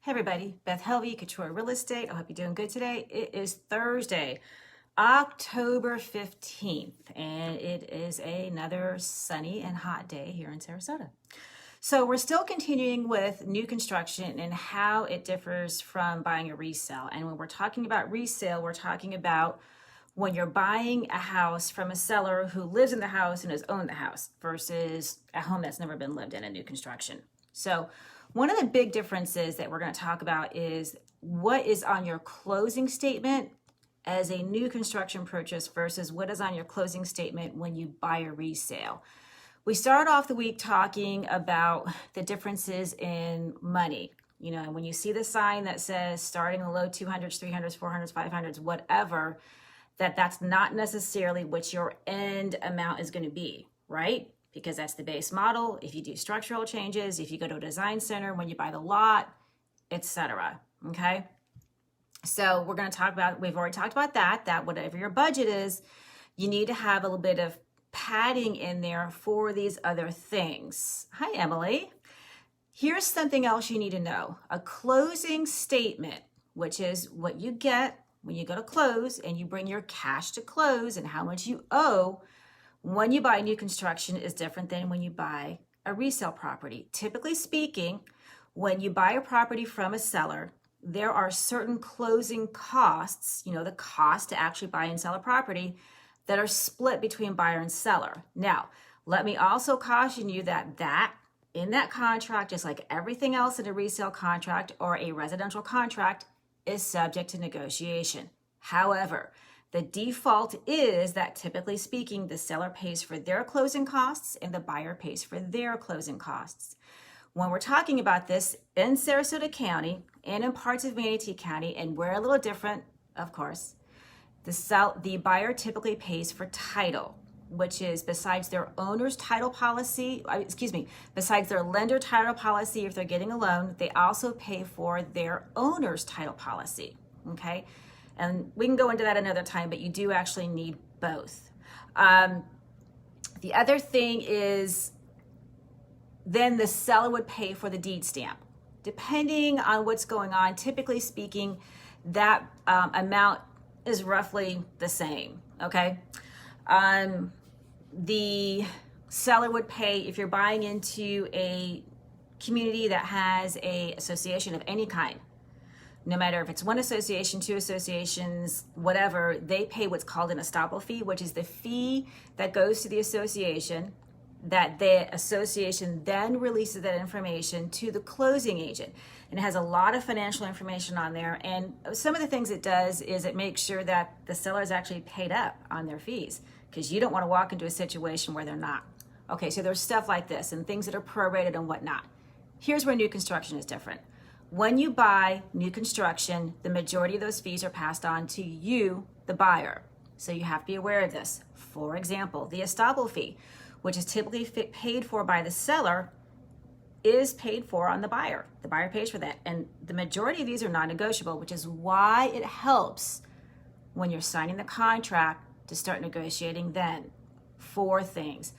Hey everybody, Beth Helvey, Couture Real Estate. I hope you're doing good today. It is Thursday, October 15th, and it is another sunny and hot day here in Sarasota. So we're still continuing with new construction and how it differs from buying a resale. And when we're talking about resale, we're talking about when you're buying a house from a seller who lives in the house and has owned the house versus a home that's never been lived in new construction. So one of the big differences that we're going to talk about is what is on your closing statement as a new construction purchase versus what is on your closing statement when you buy a resale. We started off the week talking about the differences in money. You know, when you see the sign that says starting in the low 200s, 300s, 400s, 500s, whatever, that's not necessarily what your end amount is going to be, right? Because that's the base model. If you do structural changes, if you go to a design center, when you buy the lot, etc. Okay. So we're going to talk about, we've already talked about that whatever your budget is, you need to have a little bit of padding in there for these other things. Hi, Emily. Here's something else you need to know. A closing statement, which is what you get when you go to close and you bring your cash to close and how much you owe when you buy new construction, is different than when you buy a resale property. Typically speaking, when you buy a property from a seller, there are certain closing costs, the cost to actually buy and sell a property, that are split between buyer and seller. Now, let me also caution you that in that contract, just like everything else in a resale contract or a residential contract, is subject to negotiation. However, the default is that typically speaking, the seller pays for their closing costs and the buyer pays for their closing costs. When we're talking about this in Sarasota County and in parts of Manatee County, and we're a little different, of course, the buyer typically pays for title, which is besides their owner's title policy, besides their lender title policy if they're getting a loan, they also pay for their owner's title policy, okay? And we can go into that another time, but you do actually need both. The other thing is then the seller would pay for the deed stamp. Depending on what's going on, typically speaking, that amount is roughly the same, okay? The seller would pay, if you're buying into a community that has a association of any kind, no matter if it's one association, two associations, whatever, they pay what's called an estoppel fee, which is the fee that goes to the association, that the association then releases that information to the closing agent. And it has a lot of financial information on there. And some of the things it does is it makes sure that the seller is actually paid up on their fees, because you don't want to walk into a situation where they're not. Okay, so there's stuff like this and things that are prorated and whatnot. Here's where new construction is different. When you buy new construction, the majority of those fees are passed on to you, the buyer. So you have to be aware of this. For example, the estoppel fee, which is typically paid for by the seller, is paid for on the buyer. The buyer pays for that. And the majority of these are non-negotiable, which is why it helps when you're signing the contract to start negotiating then for things.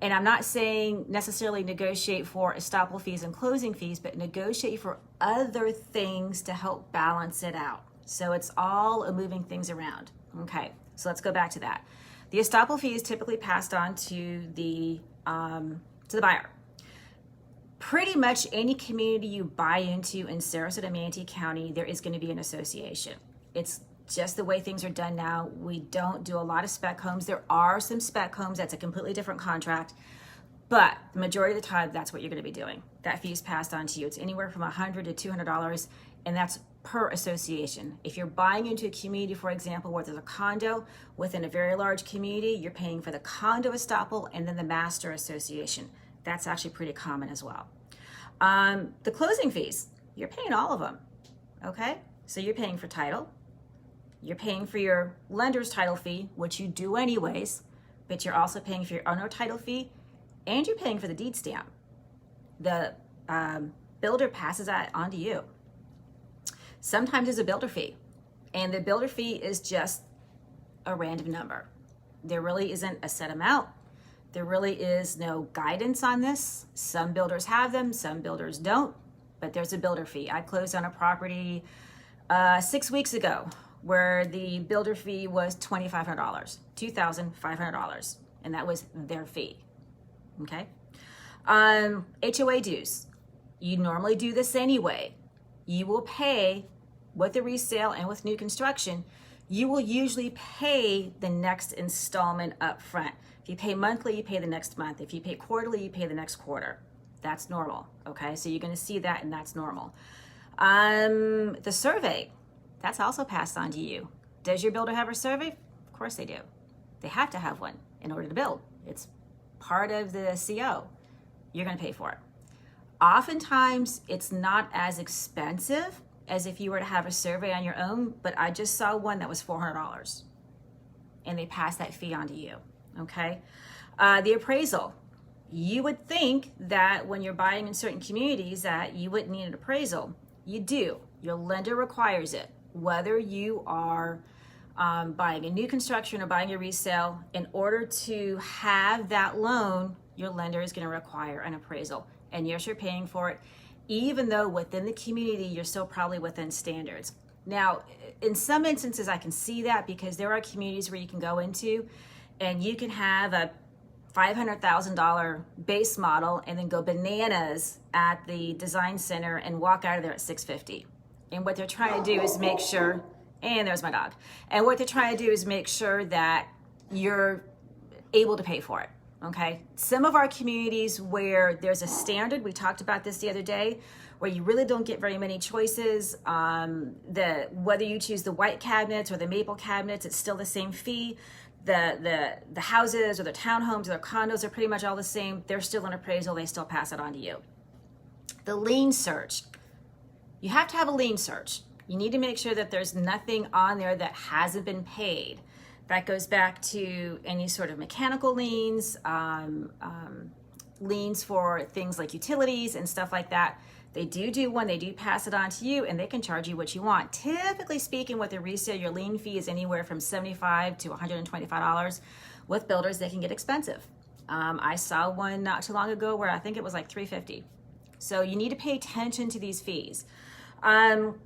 And I'm not saying necessarily negotiate for estoppel fees and closing fees, but negotiate for other things to help balance it out. So it's all moving things around. Okay, so let's go back to that. The estoppel fee is typically passed on to the buyer. Pretty much any community you buy into in Sarasota, Manatee County, there is going to be an association. It's just the way things are done now. We don't do a lot of spec homes. There are some spec homes. That's a completely different contract. But the majority of the time, that's what you're going to be doing. That fee is passed on to you. It's anywhere from $100 to $200, and that's per association. If you're buying into a community, for example, where there's a condo within a very large community, you're paying for the condo estoppel and then the master association. That's actually pretty common as well. The closing fees, you're paying all of them, okay? So you're paying for title. You're paying for your lender's title fee, which you do anyways, but you're also paying for your owner title fee, and you're paying for the deed stamp. The builder passes that on to you. Sometimes there's a builder fee, and the builder fee is just a random number. There really isn't a set amount. There really is no guidance on this. Some builders have them, some builders don't. but there's a builder fee. I closed on a property 6 weeks ago where the builder fee was $2,500, $2,500, and that was their fee. Okay. HOA dues. You normally do this anyway. You will pay with the resale and with new construction. You will usually pay the next installment up front. If you pay monthly, you pay the next month. If you pay quarterly, you pay the next quarter. That's normal. Okay, so you're going to see that, and that's normal. The survey, that's also passed on to you. Does your builder have a survey? Of course they do. They have to have one in order to build. It's part of the CO. You're going to pay for it. Oftentimes, it's not as expensive as if you were to have a survey on your own, but I just saw one that was $400, and they passed that fee on to you. Okay, the appraisal. You would think that when you're buying in certain communities that you wouldn't need an appraisal. You do. Your lender requires it. Whether you are buying a new construction or buying a resale, in order to have that loan, your lender is going to require an appraisal. And yes, you're paying for it, even though within the community, you're still probably within standards. Now, in some instances, I can see that because there are communities where you can go into and you can have a $500,000 base model and then go bananas at the design center and walk out of there at $650. And what they're trying to do is make sure, and there's my dog, and what they're trying to do is make sure that you're able to pay for it. Okay, some of our communities where there's a standard, we talked about this the other day, where you really don't get very many choices. Whether you choose the white cabinets or the maple cabinets, it's still the same fee. The houses or the townhomes or the condos are pretty much all the same. They're still an appraisal. They still pass it on to you. The lien search. You have to have a lien search. You need to make sure that there's nothing on there that hasn't been paid. That goes back to any sort of mechanical liens, liens for things like utilities and stuff like that. They do one, they do pass it on to you, and they can charge you what you want. Typically speaking, with a resale, your lien fee is anywhere from $75 to $125. With builders, they can get expensive. I saw one not too long ago where I think it was like $350. So you need to pay attention to these fees. Part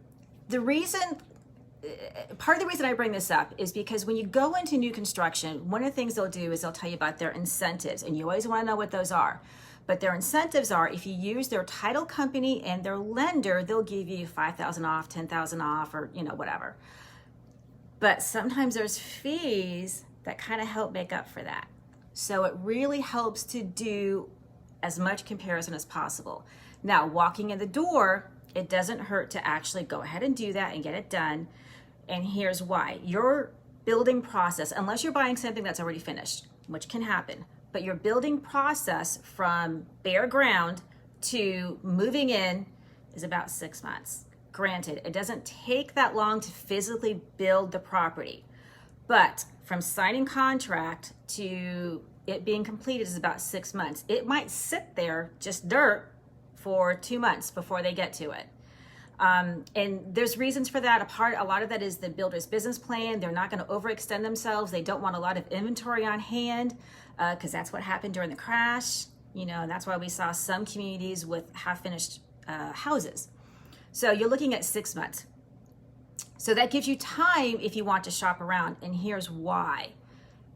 of the reason I bring this up is because when you go into new construction, one of the things they'll do is they'll tell you about their incentives, and you always want to know what those are. But their incentives are, if you use their title company and their lender, they'll give you $5,000 off, $10,000 off, or whatever. But sometimes there's fees that kind of help make up for that. So it really helps to do as much comparison as possible. Now, walking in the door, it doesn't hurt to actually go ahead and do that and get it done. And here's why. Your building process, unless you're buying something that's already finished, which can happen, but your building process from bare ground to moving in is about 6 months. Granted, it doesn't take that long to physically build the property, but from signing contract to it being completed is about 6 months. It might sit there, just dirt, for 2 months before they get to it. And there's reasons for that. A lot of that is the builder's business plan. They're not going to overextend themselves. They don't want a lot of inventory on hand because that's what happened during the crash. And that's why we saw some communities with half-finished houses. So you're looking at 6 months. So that gives you time if you want to shop around. And here's why.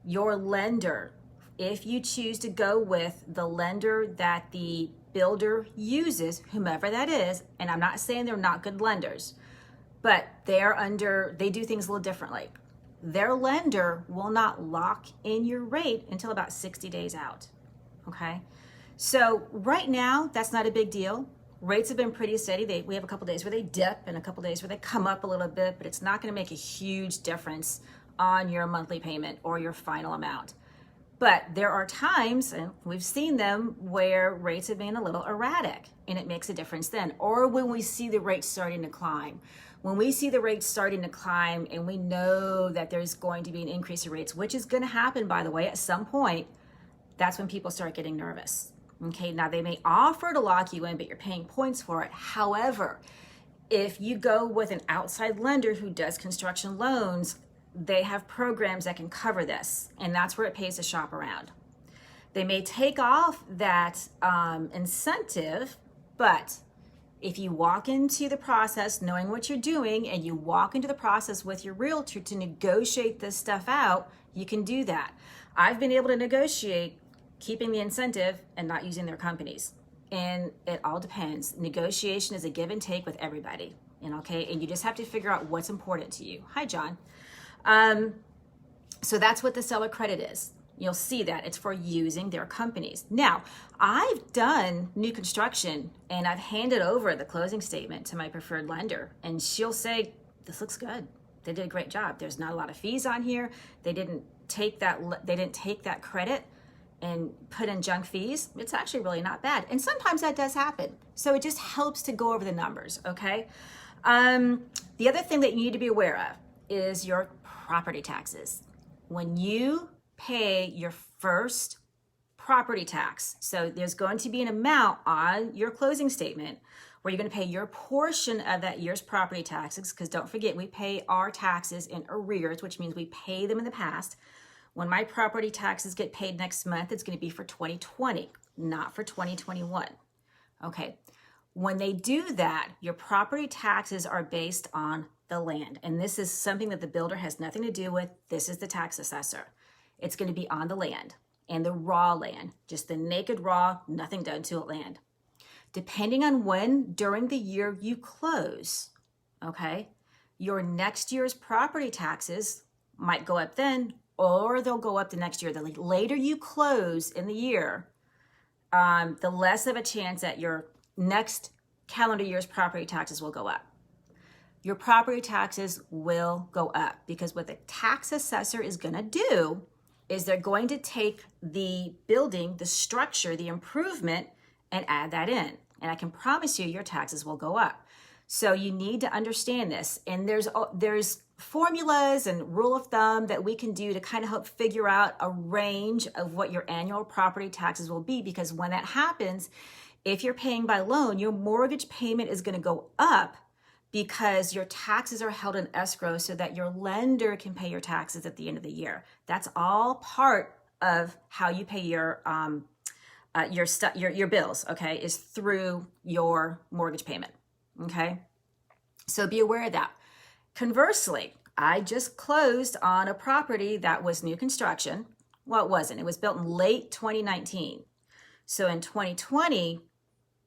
Your lender, if you choose to go with the lender that the builder uses, whomever that is, and I'm not saying they're not good lenders, but they do things a little differently. Their lender will not lock in your rate until about 60 days out. Okay, so right now that's not a big deal. Rates have been pretty steady. We have a couple days where they dip and a couple days where they come up a little bit, but it's not going to make a huge difference on your monthly payment or your final amount. But there are times, and we've seen them, where rates have been a little erratic, and it makes a difference then. Or when we see the rates starting to climb. When we see the rates starting to climb and we know that there's going to be an increase in rates, which is going to happen, by the way, at some point, that's when people start getting nervous. Okay, now they may offer to lock you in, but you're paying points for it. However, if you go with an outside lender who does construction loans, they have programs that can cover this, and that's where it pays to shop around. They may take off that incentive, but If you walk into the process knowing what you're doing and you walk into the process with your realtor to negotiate this stuff out, you can do that. I've been able to negotiate keeping the incentive and not using their companies. And it all depends. Negotiation is a give and take with everybody. And you just have to figure out what's important to you. Hi, John. So that's what the seller credit is. You'll see that it's for using their companies. Now, I've done new construction and I've handed over the closing statement to my preferred lender, and she'll say, this looks good. They did a great job. There's not a lot of fees on here. They didn't take that credit and put in junk fees. It's actually really not bad. And sometimes that does happen. So it just helps to go over the numbers, okay? The other thing that you need to be aware of is your property taxes. When you pay your first property tax, so there's going to be an amount on your closing statement where you're going to pay your portion of that year's property taxes, because don't forget, we pay our taxes in arrears, which means we pay them in the past. When my property taxes get paid next month, it's going to be for 2020, not for 2021. Okay. When they do that, your property taxes are based on the land. And this is something that the builder has nothing to do with. This is the tax assessor. It's going to be on the land and the raw land, just the naked raw, nothing done to it land. Depending on when during the year you close, okay, your next year's property taxes might go up then, or they'll go up the next year. The later you close in the year, the less of a chance that your next calendar year's property taxes will go up. Your property taxes will go up because what the tax assessor is going to do is they're going to take the building, the structure, the improvement, and add that in. And I can promise you your taxes will go up. So you need to understand this. And there's formulas and rule of thumb that we can do to kind of help figure out a range of what your annual property taxes will be, because when that happens, if you're paying by loan, your mortgage payment is going to go up because your taxes are held in escrow so that your lender can pay your taxes at the end of the year. That's all part of how you pay your bills, okay, is through your mortgage payment, okay? So be aware of that. Conversely, I just closed on a property that was new construction. Well, it wasn't. It was built in late 2019. So in 2020,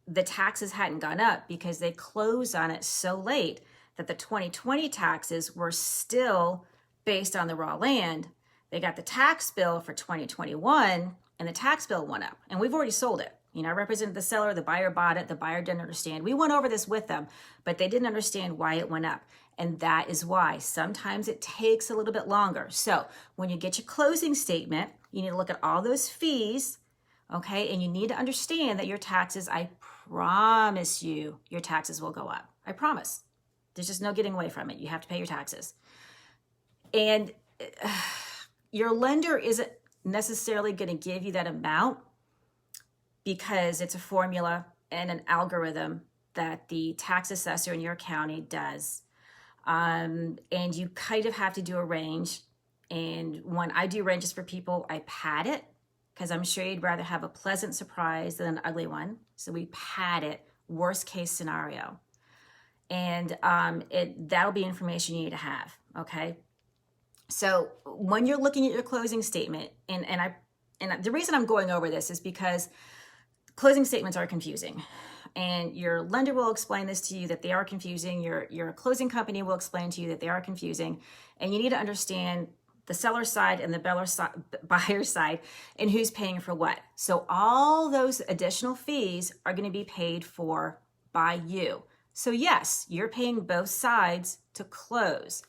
the taxes hadn't gone up because they closed on it so late that the 2020 taxes were still based on the raw land. They got the tax bill for 2021 and the tax bill went up, and we've already sold it. I represented the seller, the buyer bought it, the buyer didn't understand. We went over this with them, but they didn't understand why it went up. And that is why sometimes it takes a little bit longer. So when you get your closing statement, you need to look at all those fees, okay? And you need to understand that your taxes, I promise you, your taxes will go up. I promise. There's just no getting away from it. You have to pay your taxes. And your lender isn't necessarily going to give you that amount because it's a formula and an algorithm that the tax assessor in your county does. And you kind of have to do a range. And when I do ranges for people, I pad it because I'm sure you'd rather have a pleasant surprise than an ugly one. So we pad it, worst case scenario. And that'll be information you need to have, okay? So when you're looking at your closing statement, and the reason I'm going over this is because closing statements are confusing. And your lender will explain this to you that they are confusing. Your closing company will explain to you that they are confusing. And you need to understand the seller side and the buyer side and who's paying for what. So all those additional fees are going to be paid for by you. So yes, you're paying both sides to close.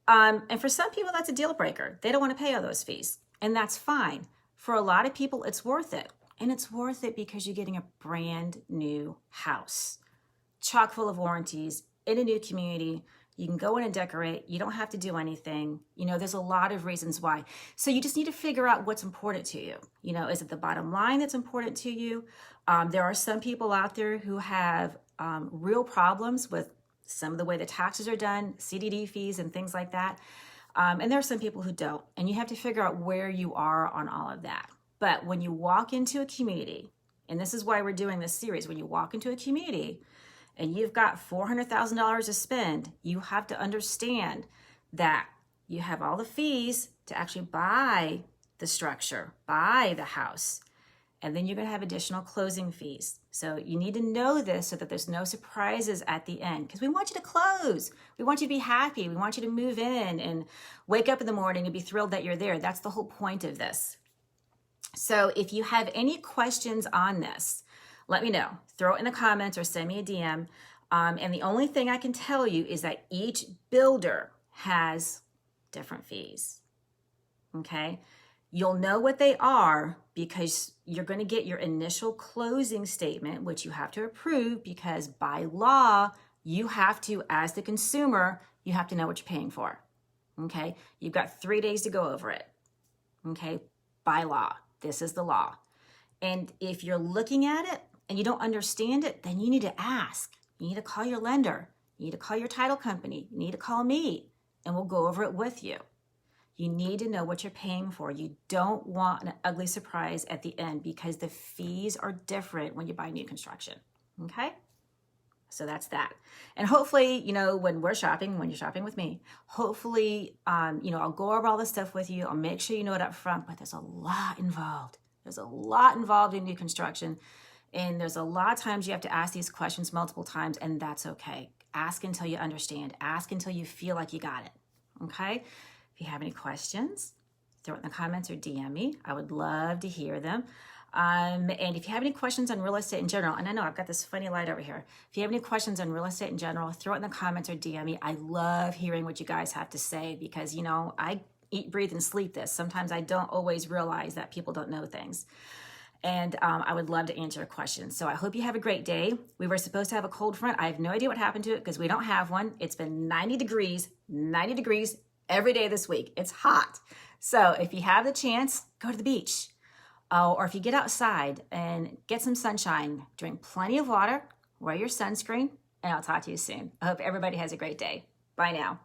And for some people, that's a deal breaker. They don't want to pay all those fees, and that's fine. For a lot of people, it's worth it. And it's worth it because you're getting a brand new house, chock full of warranties, in a new community. You can go in and decorate. You don't have to do anything. There's a lot of reasons why. So you just need to figure out what's important to you. Is it the bottom line that's important to you? There are some people out there who have real problems with some of the way the taxes are done, CDD fees and things like that. And there are some people who don't. And you have to figure out where you are on all of that. But when you walk into a community, and this is why we're doing this series, when you walk into a community and you've got $400,000 to spend, you have to understand that you have all the fees to actually buy the structure, buy the house, and then you're going to have additional closing fees. So you need to know this so that there's no surprises at the end, because we want you to close. We want you to be happy. We want you to move in and wake up in the morning and be thrilled that you're there. That's the whole point of this. So if you have any questions on this, let me know. Throw it in the comments or send me a DM. And the only thing I can tell you is that each builder has different fees. Okay? You'll know what they are because you're going to get your initial closing statement, which you have to approve, because by law, you have to, as the consumer, you have to know what you're paying for. Okay? You've got 3 days to go over it. Okay? By law. This is the law. And if you're looking at it and you don't understand it, then you need to ask. You need to call your lender. You need to call your title company. You need to call me, and we'll go over it with you. You need to know what you're paying for. You don't want an ugly surprise at the end, because the fees are different when you buy new construction. Okay? So that's that. And hopefully, when you're shopping with me, hopefully, I'll go over all this stuff with you. I'll make sure you know it up front, but there's a lot involved. There's a lot involved in new construction. And there's a lot of times you have to ask these questions multiple times, and that's okay. Ask until you understand. Ask until you feel like you got it. Okay? If you have any questions, throw it in the comments or DM me. I would love to hear them. And if you have any questions on real estate in general, and I know I've got this funny light over here. If you have any questions on real estate in general, throw it in the comments or DM me. I love hearing what you guys have to say, because, I eat, breathe, and sleep this. Sometimes I don't always realize that people don't know things. And I would love to answer questions. So I hope you have a great day. We were supposed to have a cold front. I have no idea what happened to it, because we don't have one. It's been 90 degrees every day this week. It's hot. So if you have the chance, go to the beach. Or if you get outside and get some sunshine, drink plenty of water, wear your sunscreen, and I'll talk to you soon. I hope everybody has a great day. Bye now.